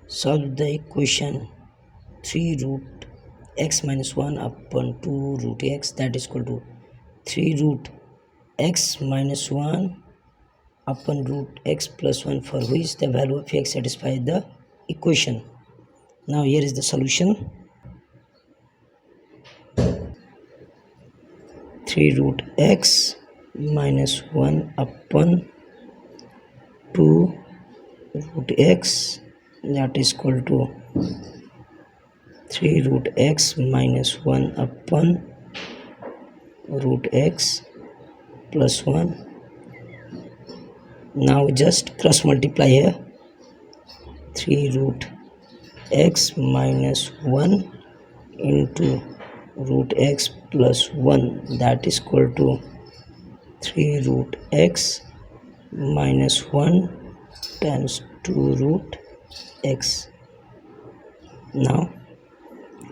Solve the equation 3 root x minus 1 upon 2 root x, that is equal to 3 root x minus 1 upon root x plus 1, for which the value of x satisfies the equation. Now here is the solution. 3 root x minus 1 upon 2 root x, that is equal to 3 root x minus 1 upon root x plus 1. Now just cross multiply here. 3 root x minus 1 into root x plus 1, that is equal to 3 root x minus 1 times 2 root x. Now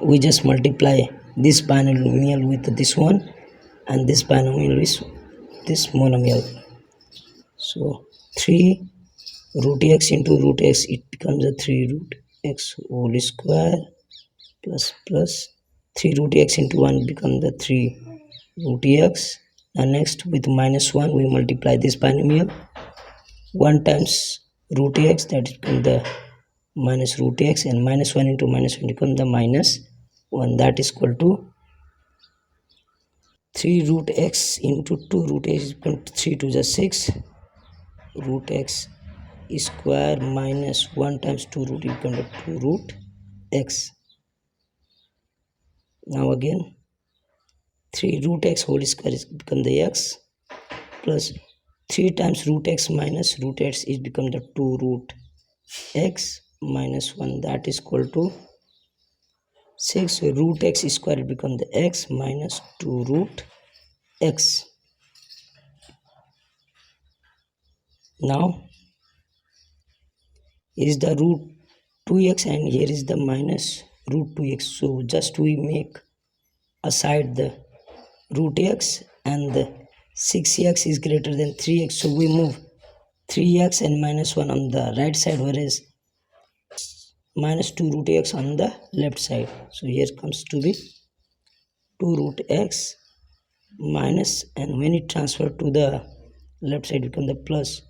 we just multiply this binomial with this one, and this binomial is this monomial. So 3 root x into root x, it becomes a 3 root x whole square plus 3 root x into 1 becomes the 3 root x. And next with minus 1 we multiply this binomial. 1 times root x, that becomes the minus root x, and minus 1 into minus 1 becomes the minus 1, that is equal to 3 root x into 2 root x equal to 3 to the 6 root x square minus 1 times 2 root equal to 2 root x. Now again 3 root x whole square is become the x, plus 3 times root x minus root x is become the 2 root x minus 1, that is equal to 6 root x square become the x minus 2 root x. Now here is the root 2x and here is the minus root 2x, so just we make aside the root x, and the 6x is greater than 3x, so we move 3x and minus 1 on the right side, whereas minus 2 root x on the left side. So here comes to be 2 root x minus, and when it transfer to the left side become the plus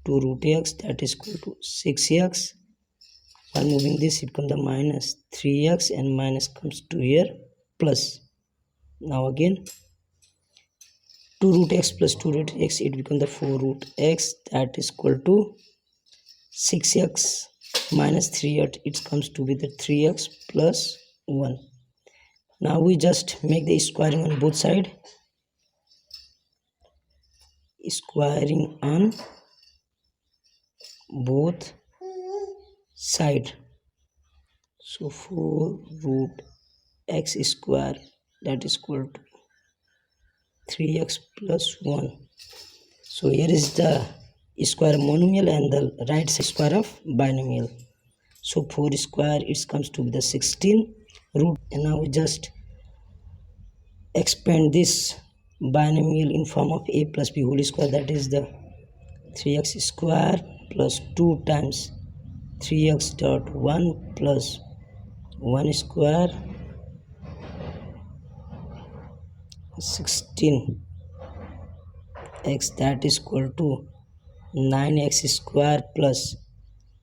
2 root x, that is equal to 6x. While moving this it becomes the minus 3x, and minus comes to here plus. Now again 2 root x plus 2 root x, it becomes the 4 root x, that is equal to 6x minus 3x, it comes to be the 3x plus 1. Now we just make the squaring on both sides. Squaring on both sides. So 4 root x square, that is equal to 3x plus 1. So here is the square of monomial and the right square of binomial. So 4 square, it comes to be the 16 root. And now we just expand this binomial in form of a plus b whole square, that is the 3x square plus 2 times 3x dot 1 plus 1 square 16x, that is equal to 9x square plus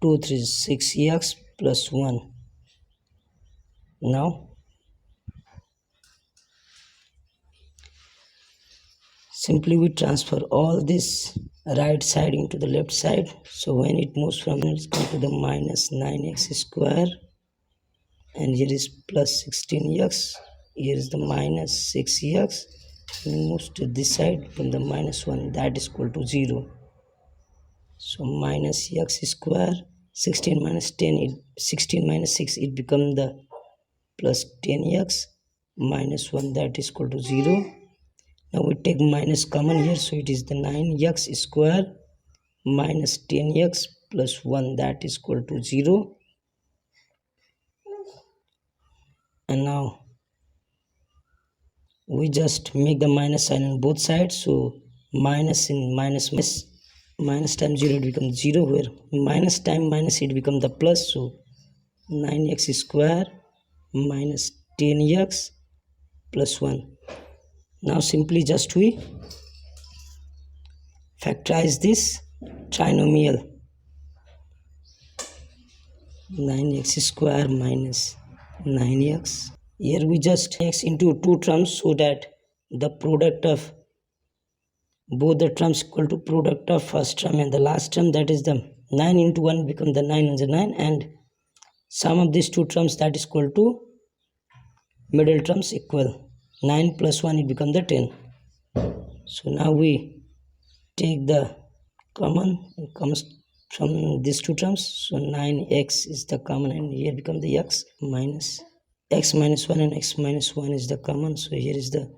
2 3 6x plus 1. Now simply we transfer all this right side into the left side, so when it moves from here, it's come to the minus 9x square, and here is plus 16x, here is the minus 6x, and moves to this side from the minus 1, that is equal to 0. So minus x square, 16 minus 10, 16 minus 6, it becomes the plus 10x minus 1, that is equal to 0. Now we take minus common here, so it is the 9x square minus 10x plus 1, that is equal to 0. And now we just make the minus sign on both sides, so minus in minus minus times 0 it becomes 0, where minus time minus it become the plus, so 9x square minus 10x plus 1. Now simply just we factorize this trinomial. 9x square minus 9x. Here we just x into two terms so that the product of both the terms equal to product of first term and the last term, that is the 9 into 1 become the 9 into 9, and sum of these two terms, that is equal to middle terms equal 9 plus 1 it become the 10. So now we take the common, it comes from these two terms, so 9x is the common and here become the x minus 1 and x minus 1 is the common, so here is the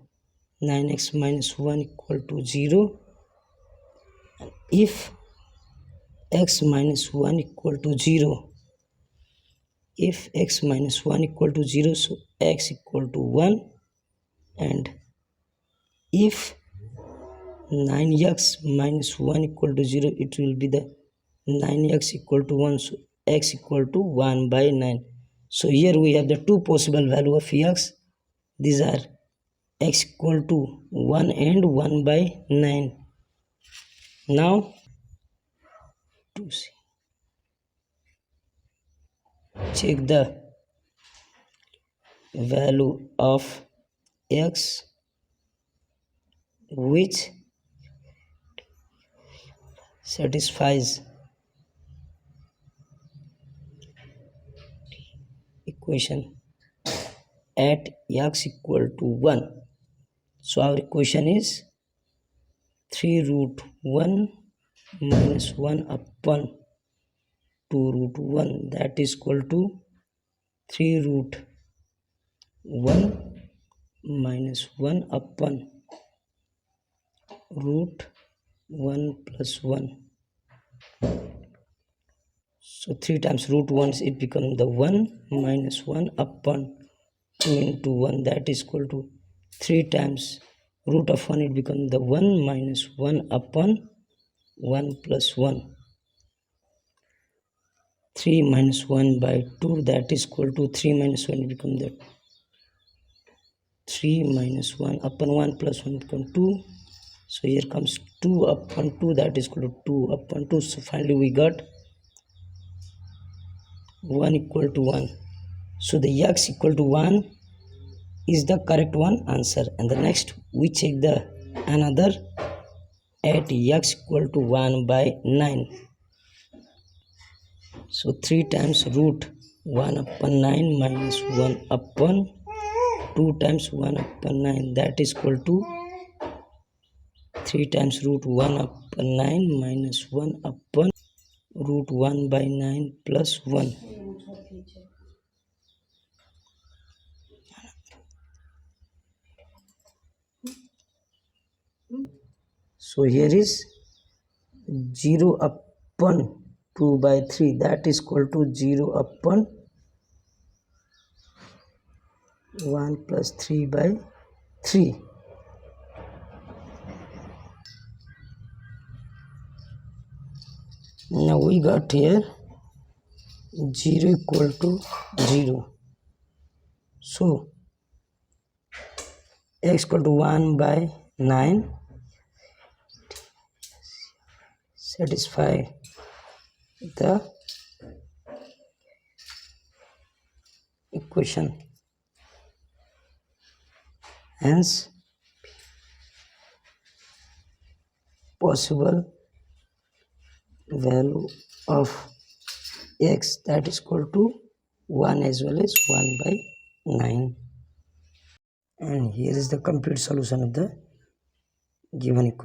9x minus 1 equal to 0. And if x minus 1 equal to 0, if x minus 1 equal to 0, so x equal to 1, and if 9x minus 1 equal to 0, it will be the 9x equal to 1, so x equal to 1 by 9. So here we have the two possible value of x. These are x equal to 1 and 1 by 9. Now to see, check the value of x which satisfies equation at x equal to 1. So our equation is 3 root 1 minus 1 upon 2 root 1, that is equal to 3 root 1 minus 1 upon root 1 plus 1. So 3 times root 1 it becomes the 1 minus 1 upon 2 into 1, that is equal to 3 times root of 1 it becomes the 1 minus 1 upon 1 plus 1. 3 minus 1 by 2, that is equal to 3 minus 1 it becomes the 3 minus 1 upon 1 plus 1 become 2. So here comes 2 upon 2, that is equal to 2 upon 2. So finally we got 1 equal to 1. So the x equal to 1 is the correct one answer. And the next we check the another at x equal to 1 by 9. So 3 times root 1 upon 9 minus 1 upon 2 times 1 upon 9, that is equal to 3 times root 1 upon 9 minus 1 upon root 1 by 9 plus 1. So here is 0 upon 2 by 3, that is equal to 0 upon 1 plus 3 by 3. Now we got here 0 equal to 0. So x equal to 1 by 9 satisfy the equation. Hence possible value of x, that is equal to 1 as well as 1 by 9. And here is the complete solution of the given equation.